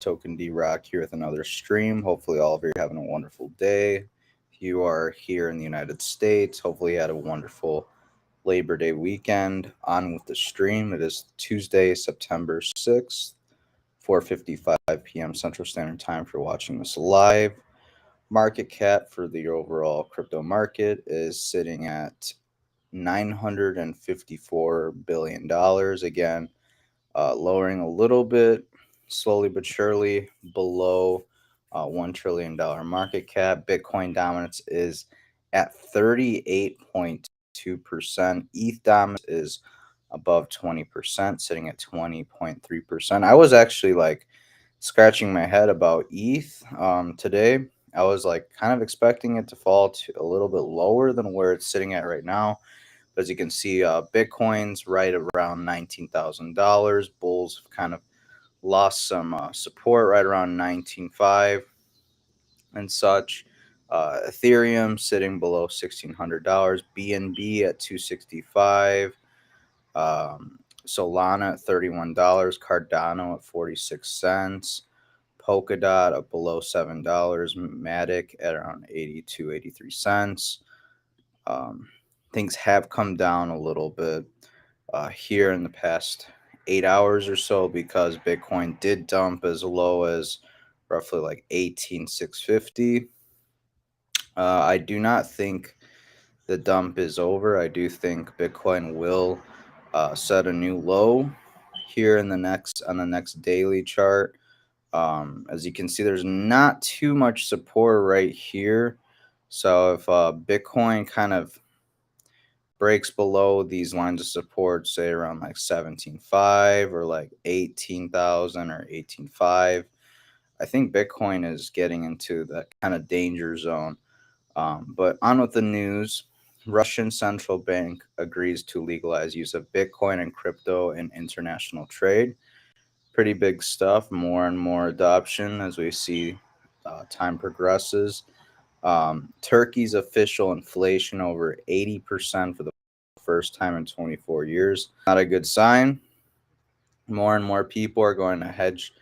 Token D Rock here with another stream. Hopefully, all of you are having a wonderful day. If you are here in the United States, hopefully, you had a wonderful Labor Day weekend. On with the stream. It is Tuesday, September 6th, 4:55 p.m. Central Standard Time for watching this live. Market cap for the overall crypto market is sitting at $954 billion. Again, lowering a little bit, slowly but surely, below $1 trillion market cap. Bitcoin dominance is at 38.2%. ETH dominance is above 20%, sitting at 20.3%. I was actually like scratching my head about ETH today. I was like kind of expecting it to fall to a little bit lower than where it's sitting at right now. As you can see, Bitcoin's right around $19,000. Bulls have kind of lost some support right around 19.5 and such. Ethereum sitting below $1,600. BNB at 265. Solana at $31. Cardano at 46 cents. Polkadot at below $7. Matic at around 82, 83 cents. Things have come down a little bit here in the past 8 hours or so because Bitcoin did dump as low as roughly like 18,650. I do not think the dump is over. I do think Bitcoin will set a new low here in the next daily chart. As you can see, there's not too much support right here. So if Bitcoin kind of breaks below these lines of support, say around like 17.5 or like 18,000 or 18.5, I think Bitcoin is getting into that kind of danger zone. But on with the news. Russian central bank agrees to legalize use of Bitcoin and crypto in international trade. Pretty big stuff. More and more adoption as we see time progresses. Turkey's official inflation over 80% for the first time in 24 years. Not a good sign. More and more people are going to hedge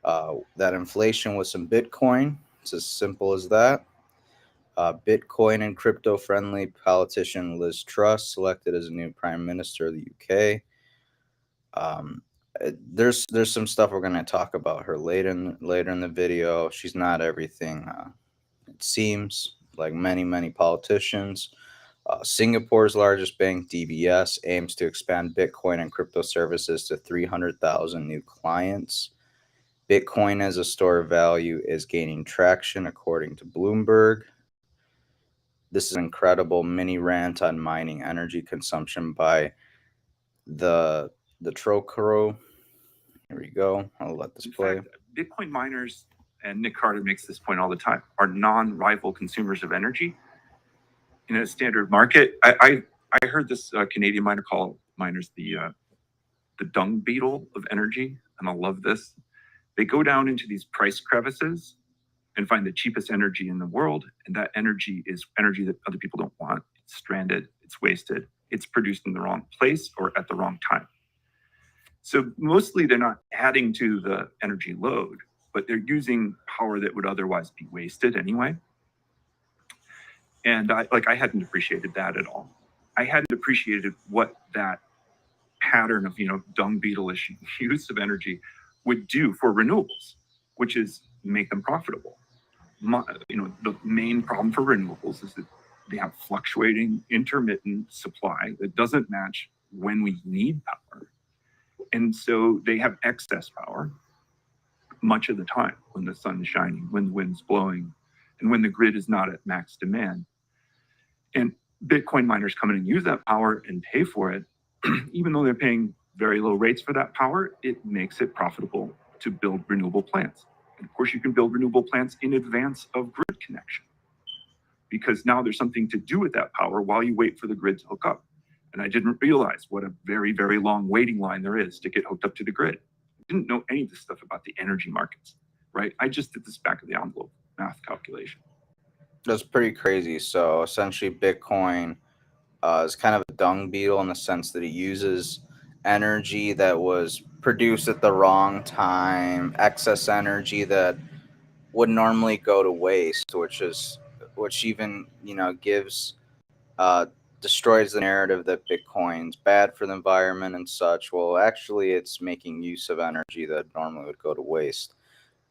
that inflation with some Bitcoin. It's as simple as that. Bitcoin and crypto friendly politician Liz Truss selected as a new prime minister of the UK. There's some stuff we're going to talk about her later in the video. She's not everything it seems, like many politicians. Singapore's largest bank, DBS, aims to expand Bitcoin and crypto services to 300,000 new clients. Bitcoin as a store of value is gaining traction, according to Bloomberg. This is an incredible mini rant on mining energy consumption by the Trocro. Here we go. I'll let this play. In fact, Bitcoin miners, and Nick Carter makes this point all the time, are non-rival consumers of energy in a standard market. I heard this Canadian miner call miners the dung beetle of energy, and I love this. They go down into these price crevices and find the cheapest energy in the world, and that energy is energy that other people don't want. It's stranded, it's wasted, it's produced in the wrong place or at the wrong time. So mostly they're not adding to the energy load, but they're using power that would otherwise be wasted anyway. And I hadn't appreciated that at all. I hadn't appreciated what that pattern of, dung beetle-ish use of energy would do for renewables, which is make them profitable. The main problem for renewables is that they have fluctuating, intermittent supply that doesn't match when we need power. And so they have excess power much of the time when the sun is shining, when the wind's blowing, and when the grid is not at max demand. And Bitcoin miners come in and use that power and pay for it. Even though they're paying very low rates for that power, it makes it profitable to build renewable plants. And of course, you can build renewable plants in advance of grid connection, because now there's something to do with that power while you wait for the grid to hook up. And I didn't realize what a very, very long waiting line there is to get hooked up to the grid. I didn't know any of this stuff about the energy markets, right? I just did this back of the envelope math calculation. That's pretty crazy. So essentially, Bitcoin is kind of a dung beetle in the sense that it uses energy that was produced at the wrong time, excess energy that would normally go to waste, which even gives uh, destroys the narrative that Bitcoin's bad for the environment and such. Well, actually, it's making use of energy that normally would go to waste.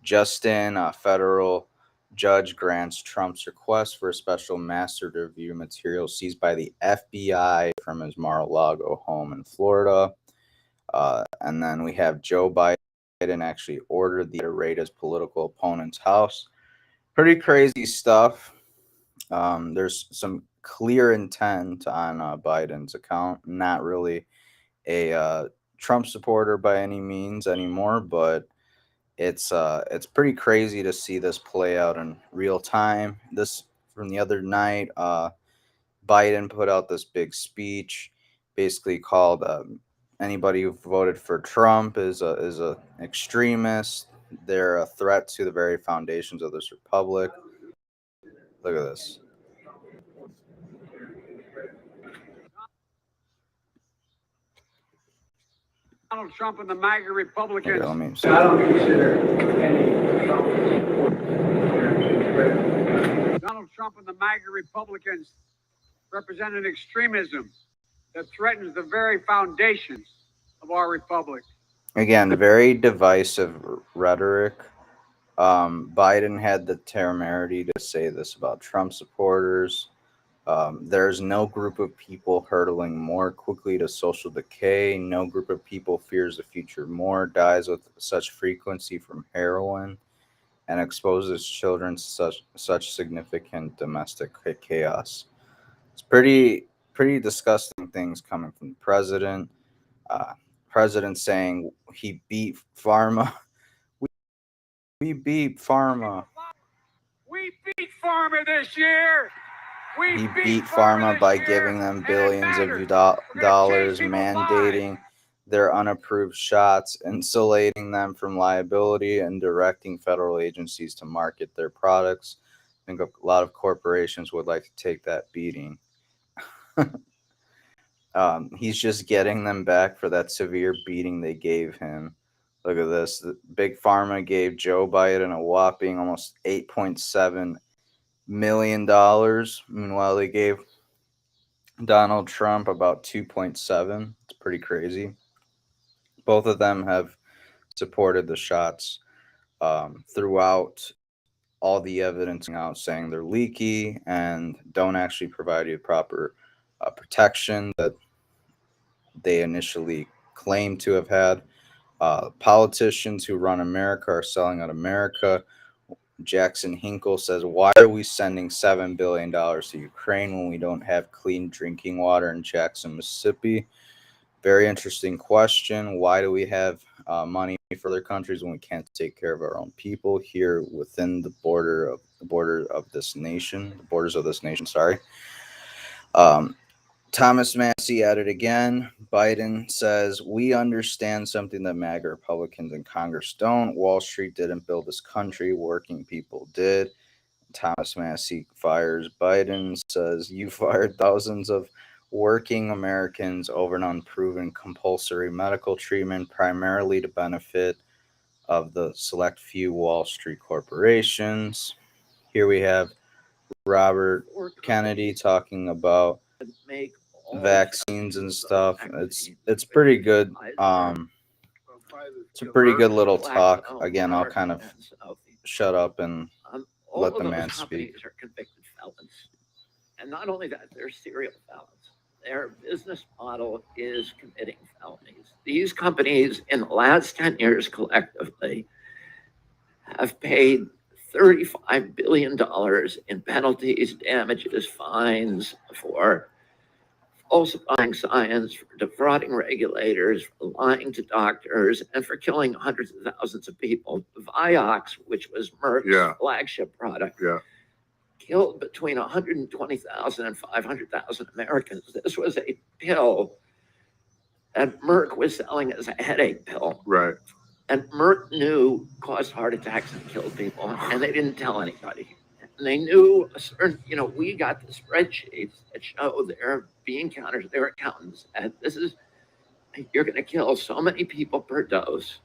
Justin, a federal judge, grants Trump's request for a special master to review material seized by the FBI from his Mar-a-Lago home in Florida. And then we have Joe Biden actually ordered the raid his political opponent's house. Pretty crazy stuff. There's some clear intent on Biden's account. Not really a Trump supporter by any means anymore, but it's pretty crazy to see this play out in real time. This from the other night. Biden put out this big speech, basically called anybody who voted for Trump is a extremist. They're a threat to the very foundations of this republic. Look at this. Donald Trump and the MAGA Republicans. Okay, let me see. I don't consider any Donald Trump and the MAGA Republicans represent an extremism that threatens the very foundations of our republic. Again, very divisive rhetoric. Biden had the temerity to say this about Trump supporters. There's no group of people hurtling more quickly to social decay. No group of people fears the future more, dies with such frequency from heroin, and exposes children to such significant domestic chaos. It's pretty disgusting things coming from the president. Uh, President saying he beat pharma. We beat pharma. We beat pharma this year. He beat pharma by giving them billions of dollars, mandating their unapproved shots, insulating them from liability, and directing federal agencies to market their products. I think a lot of corporations would like to take that beating. He's just getting them back for that severe beating they gave him. Look at this. The Big Pharma gave Joe Biden a whopping almost $8.7 million. Meanwhile, they gave Donald Trump about 2.7. It's pretty crazy. Both of them have supported the shots throughout all the evidence out, saying they're leaky and don't actually provide you proper protection that they initially claimed to have had. Politicians who run America are selling out America. Jackson Hinkle says, why are we sending $7 billion to Ukraine when we don't have clean drinking water in Jackson, Mississippi? Very interesting question. Why do we have money for other countries when we can't take care of our own people here within the borders of this nation? Sorry. Thomas Massey added again. Biden says, we understand something that MAGA Republicans in Congress don't. Wall Street didn't build this country. Working people did. Thomas Massey fires Biden, says, you fired thousands of working Americans over an unproven compulsory medical treatment, primarily to benefit of the select few Wall Street corporations. Here we have Robert Kennedy talking about vaccines and stuff. It's pretty good. It's a pretty good little talk. Again, I'll kind of shut up and let the man speak. Are convicted felons, and not only that, they're serial felons. Their business model is committing felonies. These companies, in the last 10 years, collectively, have paid $35 billion in penalties, damages, fines for falsifying science, for defrauding regulators, for lying to doctors, and for killing hundreds of thousands of people. Vioxx, which was Merck's flagship product, killed between 120,000 and 500,000 Americans. This was a pill that Merck was selling as a headache pill. Right. And Merck knew caused heart attacks and killed people, and they didn't tell anybody. And they knew a certain, we got the spreadsheets that show they're being countered, their accountants. And this is you're going to kill so many people per dose.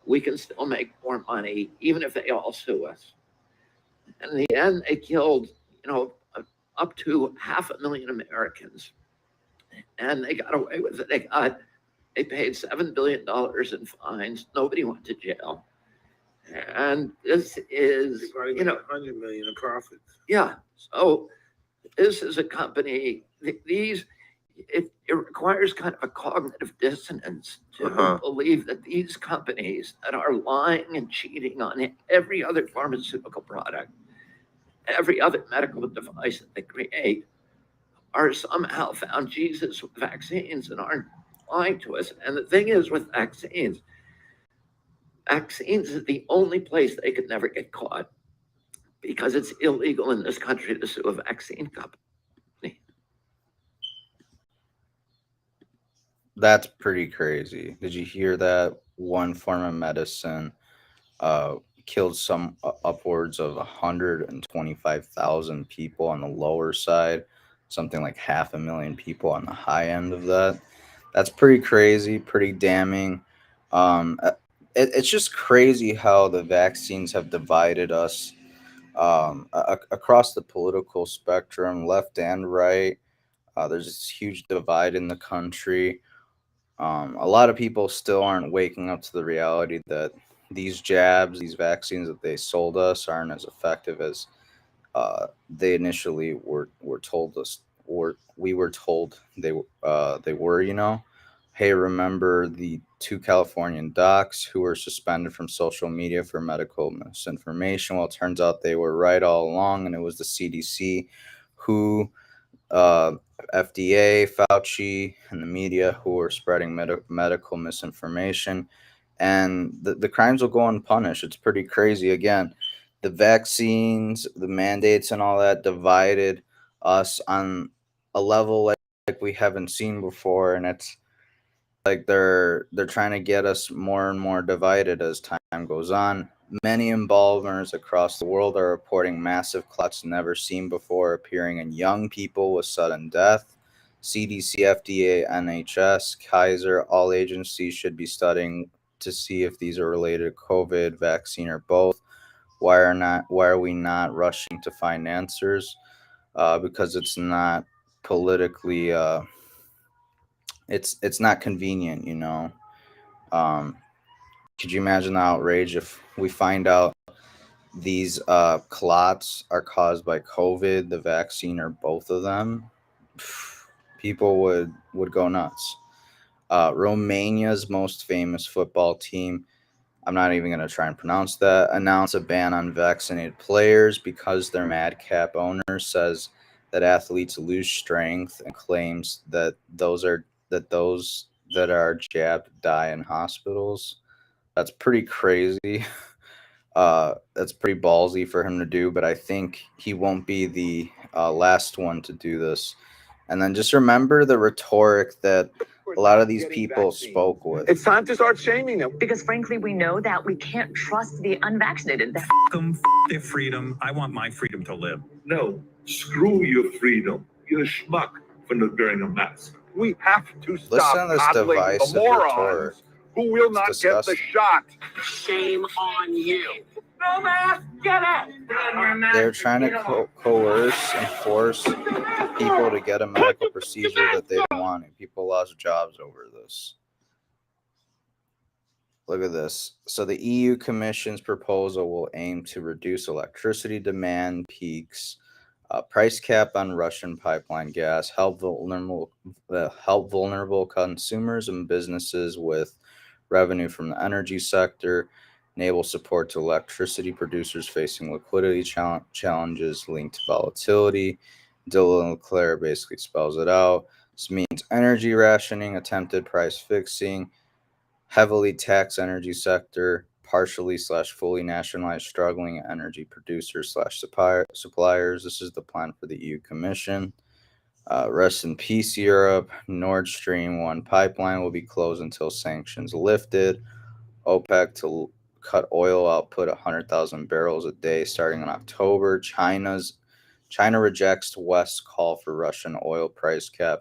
We can still make more money, even if they all sue us. And in the end, they killed, up to 500,000 Americans, and they got away with it. They paid $7 billion in fines. Nobody went to jail. And this is, 100 million in profits. yeah. So this is a company, it requires kind of a cognitive dissonance to believe that these companies that are lying and cheating on every other pharmaceutical product, every other medical device that they create, are somehow found Jesus with vaccines and aren't lying to us. And the thing is with vaccines is the only place they could never get caught, because it's illegal in this country to sue a vaccine company. That's pretty crazy. Did you hear that one form of medicine killed some upwards of 125,000 people on the lower side, something like 500,000 people on the high end of that? That's pretty crazy, pretty damning. It's just crazy how the vaccines have divided us across the political spectrum, left and right. There's this huge divide in the country. A lot of people still aren't waking up to the reality that these jabs, these vaccines that they sold us, aren't as effective as they initially were told us, or we were told they were. Hey, remember the two Californian docs who were suspended from social media for medical misinformation? Well, it turns out they were right all along, and it was the CDC who uh, FDA, Fauci, and the media who are spreading medical misinformation, and the crimes will go unpunished. It's pretty crazy. Again, the vaccines, the mandates, and all that divided us on a level like we haven't seen before, and it's like they're trying to get us more and more divided as time goes on. Many embalmers across the world are reporting massive clots never seen before appearing in young people with sudden death. CDC, FDA, NHS, Kaiser, all agencies should be studying to see if these are related to COVID, vaccine, or both. Why are we not rushing to find answers? Because it's not politically it's not convenient. um could you imagine the outrage if we find out these clots are caused by COVID, the vaccine, or both of them? People would go nuts. Romania's most famous football team, I'm not even going to try and pronounce that, announced a ban on vaccinated players because their madcap owner says that athletes lose strength and claims that those that are jabbed die in hospitals. That's pretty crazy. That's pretty ballsy for him to do, but I think he won't be the last one to do this. And then just remember the rhetoric that a lot of these people spoke with. It's time to start shaming them. Because frankly, we know that we can't trust the unvaccinated. Them, their freedom. I want my freedom to live. No, screw your freedom. You're a schmuck for not wearing a mask. We have to Listen stop to this coddling the divisive morons rhetoric. who will not It's get the disgusting. shot. Shame on you. No mask, get it. They're trying to coerce and force people to get a medical procedure that they don't want, and people lost jobs over this. Look at this. So the EU Commission's proposal will aim to reduce electricity demand peaks, price cap on Russian pipeline gas, help vulnerable consumers and businesses with revenue from the energy sector, enable support to electricity producers facing liquidity challenges linked to volatility. Dylan Leclerc basically spells it out. This means energy rationing, attempted price fixing, heavily taxed energy sector, partially/fully nationalized struggling energy producers/suppliers. This is the plan for the EU Commission. Rest in peace, Europe. Nord Stream 1 pipeline will be closed until sanctions lifted. OPEC to cut oil output 100,000 barrels a day starting in October. China rejects West's call for Russian oil price cap.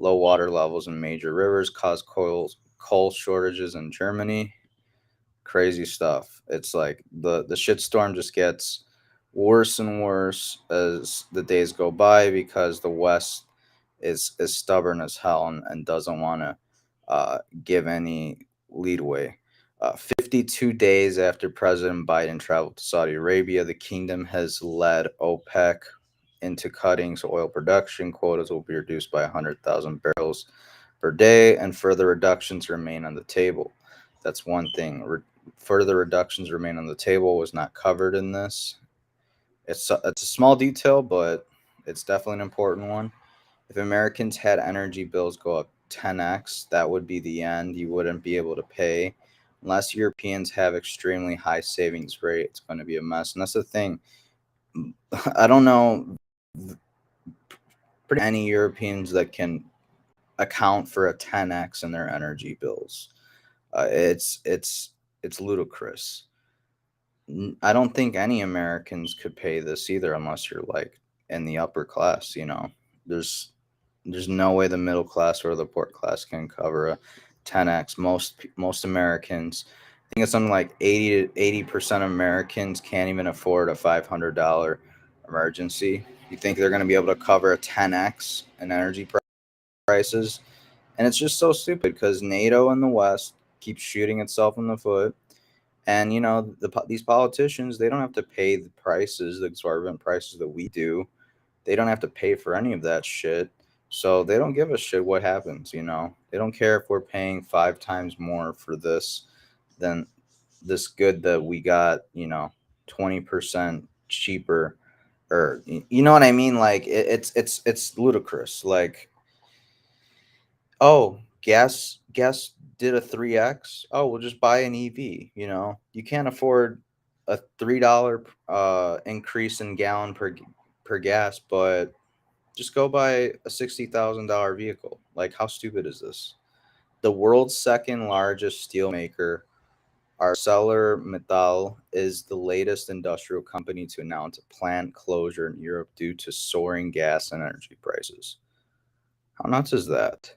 Low water levels in major rivers cause coal shortages in Germany. Crazy stuff. It's like the shitstorm just gets worse and worse as the days go by because the West is stubborn as hell and doesn't want to give any leadway. 52 days after President Biden traveled to Saudi Arabia, the kingdom has led OPEC into cutting so oil production quotas will be reduced by 100,000 barrels per day, and further reductions remain on the table. That's one thing. Further reductions remain on the table was not covered in this. It's a small detail, but it's definitely an important one. If Americans had energy bills go up 10x, that would be the end. You wouldn't be able to pay. Unless Europeans have extremely high savings rate, it's going to be a mess. And that's the thing. I don't know pretty any Europeans that can account for a 10x in their energy bills. It's ludicrous. I don't think any Americans could pay this either, unless you're like in the upper class. There's no way the middle class or the poor class can cover a 10x. Most Americans, I think it's something like 80% of Americans can't even afford a $500 emergency. You think they're going to be able to cover a 10x in energy prices? And it's just so stupid because NATO and the West keeps shooting itself in the foot. And these politicians, they don't have to pay the prices, the exorbitant prices that we do. They don't have to pay for any of that shit. So they don't give a shit what happens. They don't care if we're paying 5 times more for this than this good that we got, 20% cheaper, or you know what I mean? Like it's ludicrous. Like, oh, gas did a 3x. Oh, we'll just buy an EV. You can't afford a $3 increase in gallon per gas, but just go buy a $60,000 vehicle. Like, how stupid is this? The world's second largest steel maker, ArcelorMittal, is the latest industrial company to announce a plant closure in Europe due to soaring gas and energy prices. How nuts is that?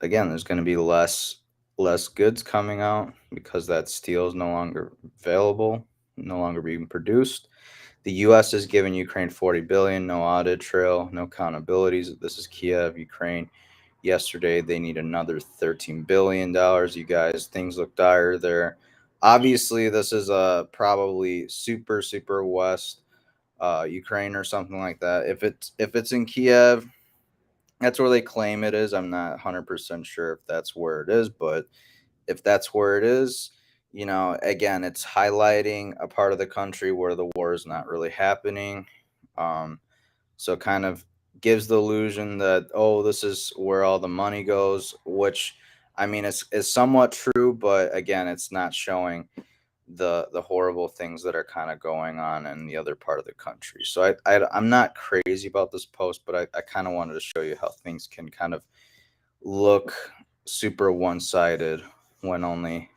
Again, there's going to be less goods coming out because that steel is no longer available, no longer being produced. The U.S. has given Ukraine $40 billion, no audit trail, no accountabilities. This is Kiev, Ukraine. Yesterday, they need another $13 billion. You guys, things look dire there. Obviously, this is probably super west Ukraine or something like that. If it's in Kiev, that's where they claim it is. I'm not 100% sure if that's where it is, but if that's where it is, again, it's highlighting a part of the country where the war is not really happening. So kind of gives the illusion that, oh, this is where all the money goes, which, I mean, is somewhat true, but again, it's not showing the horrible things that are kind of going on in the other part of the country. So I'm not crazy about this post, but I kind of wanted to show you how things can kind of look super one-sided when only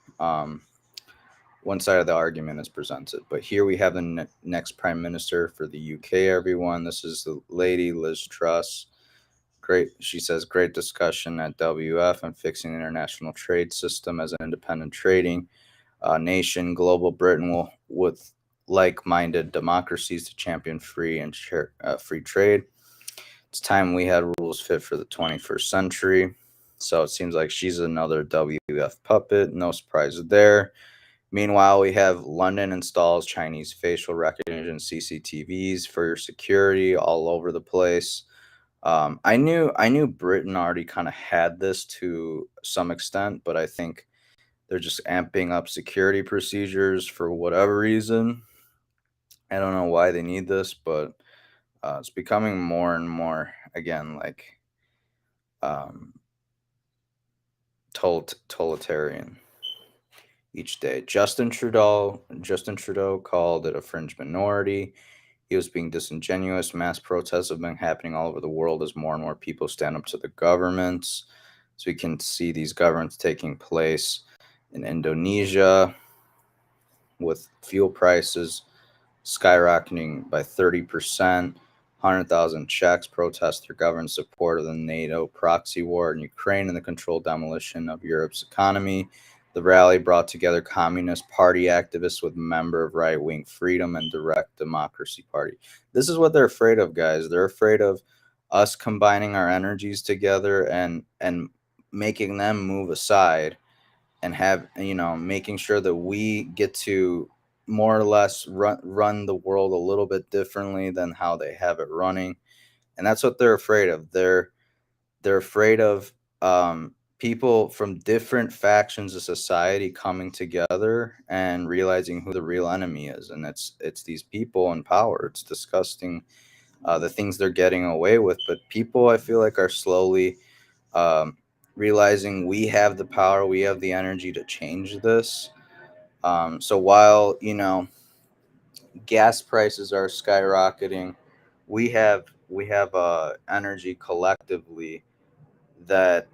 one side of the argument is presented. But here we have the next prime minister for the UK, everyone. This is the lady, Liz Truss. Great, she says, great discussion at WF on fixing the international trade system as an independent trading nation. Global Britain will, with like-minded democracies, to champion free and free trade. It's time we had rules fit for the 21st century. So it seems like she's another WF puppet. No surprise there. Meanwhile, we have London installs Chinese facial recognition CCTVs for your security all over the place. I knew Britain already kind of had this to some extent, but I think they're just amping up security procedures for whatever reason. I don't know why they need this, but it's becoming more and more, again, like totalitarian each day. Justin Trudeau called it a fringe minority. He was being disingenuous. Mass protests have been happening all over the world as more and more people stand up to the governments. So we can see these governments taking place in Indonesia with fuel prices skyrocketing by 30%. 100,000 Czechs protest their government's support of the NATO proxy war in Ukraine and the controlled demolition of Europe's economy. The rally brought together Communist Party activists with member of right-wing Freedom and Direct Democracy Party. This is what they're afraid of, guys. They're afraid of us combining our energies together and making them move aside and have, making sure that we get to more or less run the world a little bit differently than how they have it running. And that's what they're afraid of. They're afraid of people from different factions of society coming together and realizing who the real enemy is, and it's these people in power. It's disgusting, the things they're getting away with. But people, I feel like, are slowly realizing we have the power, we have the energy to change this. So while gas prices are skyrocketing, we have energy collectively that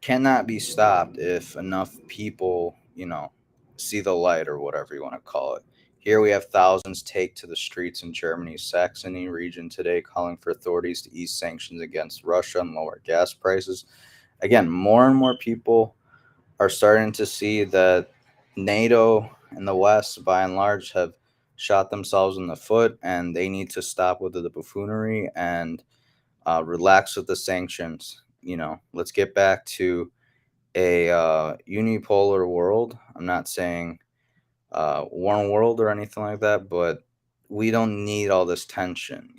cannot be stopped if enough people, see the light, or whatever you want to call it. Here we have thousands take to the streets in Germany's Saxony region today, calling for authorities to ease sanctions against Russia and lower gas prices. Again, more and more people are starting to see that NATO and the West, by and large, have shot themselves in the foot, and they need to stop with the buffoonery and relax with the sanctions. Let's get back to a unipolar world. I'm not saying one world or anything like that, but we don't need all this tension.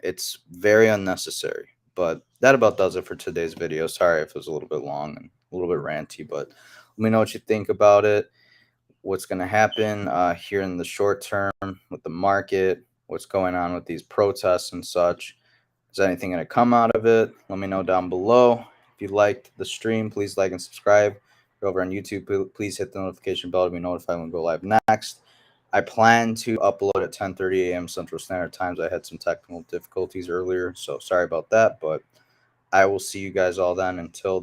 It's very unnecessary. But that about does it for today's video. Sorry if it was a little bit long and a little bit ranty, but let me know what you think about it. What's going to happen here in the short term with the market, what's going on with these protests and such. Is anything going to come out of it? Let me know down below. If you liked the stream, please like and subscribe. If you're over on YouTube, please hit the notification bell to be notified when we go live next. I plan to upload at 10:30 a.m. Central Standard Times. I had some technical difficulties earlier, so sorry about that, but I will see you guys all then. Until